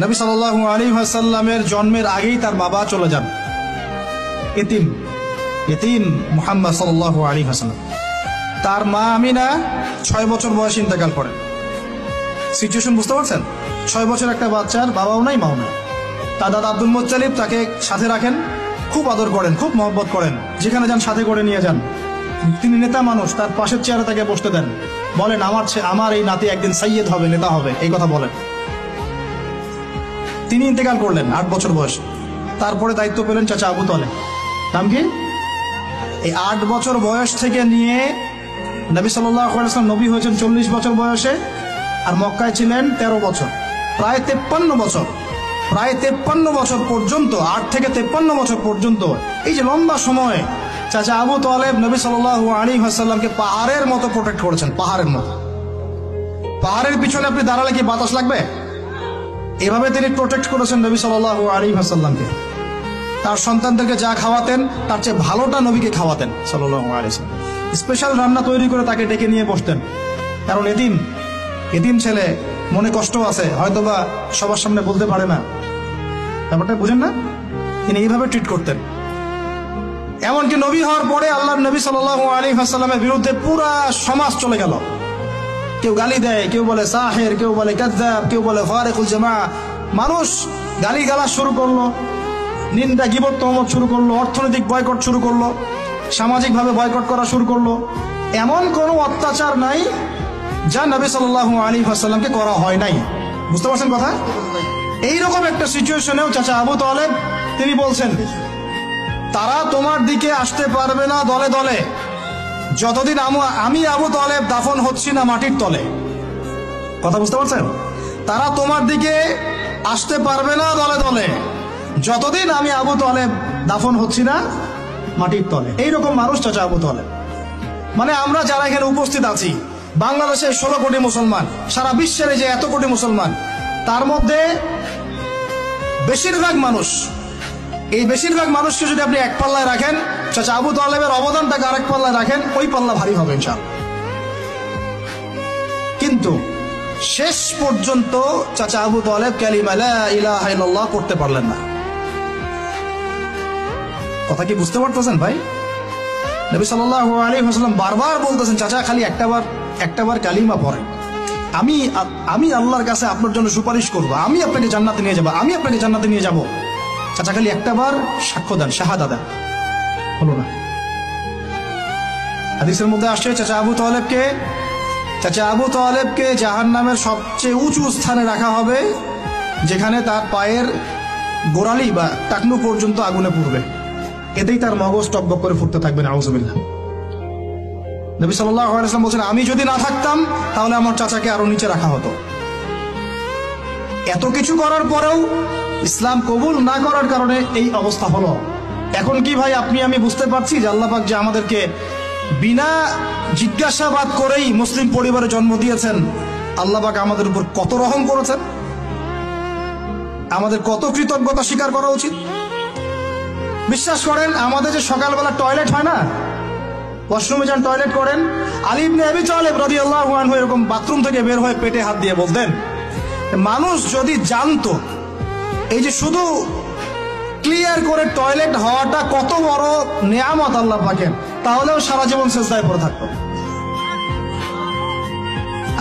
নবী সাল্লাল্লাহু আলাইহি ওয়াসাল্লামের জন্মের আগেই তার বাবা চলে যান, ইতিম মুহাম্মদ সাল্লাল্লাহু আলাইহি ওয়াসাল্লাম। তার মা আমিনা 6 বছর বয়সে ইন্তেকাল করেন। সিচুয়েশন বুঝতে পারছেন? 6 বছর একটা বাচ্চার বাবাও নাই মাও নাই। তার দাদা আব্দুল মুত্তালিব তাকে সাথে রাখেন, খুব আদর করেন, খুব মহব্বত করেন, যেখানে যান সাথে করে নিয়ে যান। তিনি নেতা মানুষ, তার পাশের চেয়ারে তাকে বসতে দেন, বলেন আমার এই নাতি একদিন সাইয়্যেদ হবে, নেতা হবে, এই কথা বলেন। তিনি ইন্তেকাল করলেন 8 বছর বয়সে। তারপরে দায়িত্ব পেলেন চাচা আবু তালেব। নাম কি? এই 8 বছর বয়স থেকে নিয়ে নবী সাল্লাল্লাহু আলাইহি ওয়াসাল্লাম নবী হয়েছেন 40 বছর বয়সে, আর মক্কায় ছিলেন 13 বছর, প্রায় 53 বছর। প্রায় 53 বছর পর্যন্ত, 8 থেকে 53 বছর পর্যন্ত এই যে লম্বা সময় চাচা আবু তালেব নবী সাল্লাল্লাহু আলাইহি ওয়াসাল্লামকে পাহাড়ের মতো প্রোটেক্ট করেছেন, পাহাড়ের মতো। পাহাড়ের পিছনে আপনি দাঁড়ালে কি বাতাস লাগবে? এভাবে তিনি প্রোটেক্ট করেছেন নবী সাল্লাল্লাহু আলাইহি ওয়াসাল্লামকে। তার সন্তানদেরকে যা খাওয়াতেন তার চেয়ে ভালোটা নবীকে খাওয়াতেন সাল্লাল্লাহু আলাইহি ওয়াসাল্লাম। স্পেশাল রান্না তৈরি করে তাকে ডেকে নিয়ে বসতেন, কারণ এতিম ছেলে, মনে কষ্ট আছে, হয়তোবা সবার সামনে বলতে পারে না, ব্যাপারটা বুঝেন না? তিনি এইভাবে ট্রিট করতেন। এমনকি নবী হওয়ার পরে আল্লাহর নবী সাল্লাল্লাহু আলাইহি ওয়াসাল্লামের বিরুদ্ধে পুরা সমাজ চলে গেল। কেউ গালি দেয়, কেউ বলে সাহের, কেউ বলে কাযযাব, কেউ বলে ফারিকুল জামাআ। মানুষ গালি গালাজ শুরু করলো, নিন্দা গীবত তহমত শুরু করলো, অর্থনৈতিক বয়কট শুরু করলো, সামাজিকভাবে বয়কট করা শুরু করলো। এমন কোনো অত্যাচার নাই যা নবী সাল্লাল্লাহু আলাইহি ওয়াসাল্লামকে করা হয় নাই। বুঝতে পারছেন কথা? এইরকম একটা সিচুয়েশনেও চাচা আবু তালেব তিনি বলছেন, তারা তোমার দিকে আসতে পারবে না দলে দলে যতদিন আমি আবু তালেব দাফন হচ্ছি না মাটির তলে। কথা বুঝতে পারছেন? তারা তোমার দিকে আসতে পারবে না দলে দলে যতদিন আমি আবু তালেব দাফন হচ্ছি না মাটির তলে। এইরকম মানুষ চাচা আবু তালেব। মানে আমরা যারা এখানে উপস্থিত আছি, বাংলাদেশে 16 কোটি মুসলমান, সারা বিশ্বের যে এত কোটি মুসলমান, তার মধ্যে বেশিরভাগ মানুষ, এই বেশিরভাগ মানুষকে যদি আপনি এক পাল্লায় রাখেন, চাচা আবু তালেবের অবদানটাকে আরেক পাল্লায় রাখেন, ওই পাল্লা ভারী হবে ইনশাআল্লাহ। কিন্তু শেষ পর্যন্ত চাচা আবু তালেব কালিমা লা ইলাহা ইল্লাল্লাহ করতে পারলেন না। কথা কি বুঝতে পারতেছেন ভাই? নবী সাল্লাল্লাহু আলাইহি ওয়াসাল্লাম বারবার বলতেছেন, চাচা খালি একটাবার কালিমা পড়েন, আমি আল্লাহর কাছে আপনার জন্য সুপারিশ করব, আমি আপনাকে জান্নাতে নিয়ে যাব, আমি আপনাকে জান্নাতে নিয়ে যাব। চাচা খালি একটাবার সাক্ষ্য দেন, শাহাদা দেন, হলো না। হাদিসের মধ্যে আসছে চাচা আবু তালেবকে জাহান্নামের সবচেয়ে উঁচু স্থানে রাখা হবে, যেখানে তার পায়ের গোড়ালি বা টাকনু পর্যন্ত আগুনে পুড়বে, এতেই তার মগজ টকবক করে ফুটতে থাকবে, নাউযুবিল্লাহ। নবী সাল্লাল্লাহু আলাইহি ওয়াসাল্লাম বলেছেন, আমি যদি না থাকতাম তাহলে আমার চাচাকে আরো নিচে রাখা হতো। এত কিছু করার পরেও ইসলাম কবুল না করার কারণে এই অবস্থা হলো। এখন কি ভাই আমি বুঝতে পারছি যে আল্লাহ পাক যে আমাদেরকে বিনা জিজ্ঞাসাবাদ করেই মুসলিম পরিবারে জন্ম দিয়েছেন, আল্লাহ পাক আমাদের উপর কত রহম করেছেন, আমাদের কত কৃতজ্ঞতা স্বীকার করা উচিত। বিশ্বাস করেন, আমাদের যে সকালবেলা টয়লেট হয় না, ওয়াশরুমে যান, টয়লেট করেন, আলী ইবনে আবি তালেব রাদিয়াল্লাহু আনহু এরকম বাথরুম থেকে বের হয়ে পেটে হাত দিয়ে বলতেন, মানুষ যদি জানতো এই যে শুধু ক্লিয়ার করে টয়লেট হওয়াটা কত বড় নেয়ামত আল্লাহ পাকের, তাহলেও সারা জীবন সিজদায় পড়ে থাকতো।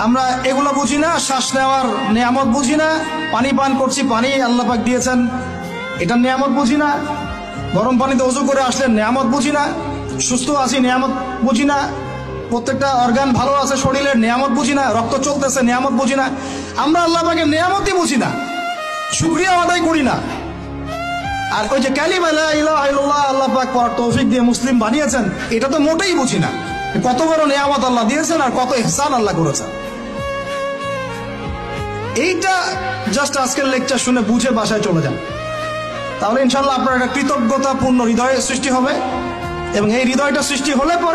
আমরা এগুলো বুঝি না, শ্বাস নেওয়ার নেয়ামত বুঝি না, পানি পান করছি, পানি আল্লাহ পাক দিয়েছেন, এটার নেয়ামত বুঝি না, গরম পানিতে ওযু করে আসলেন, নেয়ামত বুঝি না, সুস্থ আছি, নেয়ামত বুঝি না, প্রত্যেকটা অর্গান ভালো আছে শরীরের, নেয়ামত বুঝি না, রক্ত চলতেছে, নেয়ামত বুঝি না। আমরা আল্লাহ পাকের নেয়ামতই বুঝি না, শুকরিয়া আদায় করি না। আর ওই যে কালিমা লা ইলাহা ইল্লাল্লাহ আল্লাহ পাক পড়ার তৌফিক দিয়ে মুসলিম বানিয়েছেন, এটা তো মোটেই বুঝি না। কত বড় নেয়ামত আল্লাহ দিয়েছেন আর কত ইহসান আল্লাহ করেছেন। এইটা জাস্ট আজকের লেকচার শুনে বুঝে বাসায় চলে যান, তাহলে ইনশাআল্লাহ আপনার একটা কৃতজ্ঞতাপূর্ণ হৃদয়ের সৃষ্টি হবে, এবং এই হৃদয়টা সৃষ্টি হলে পরে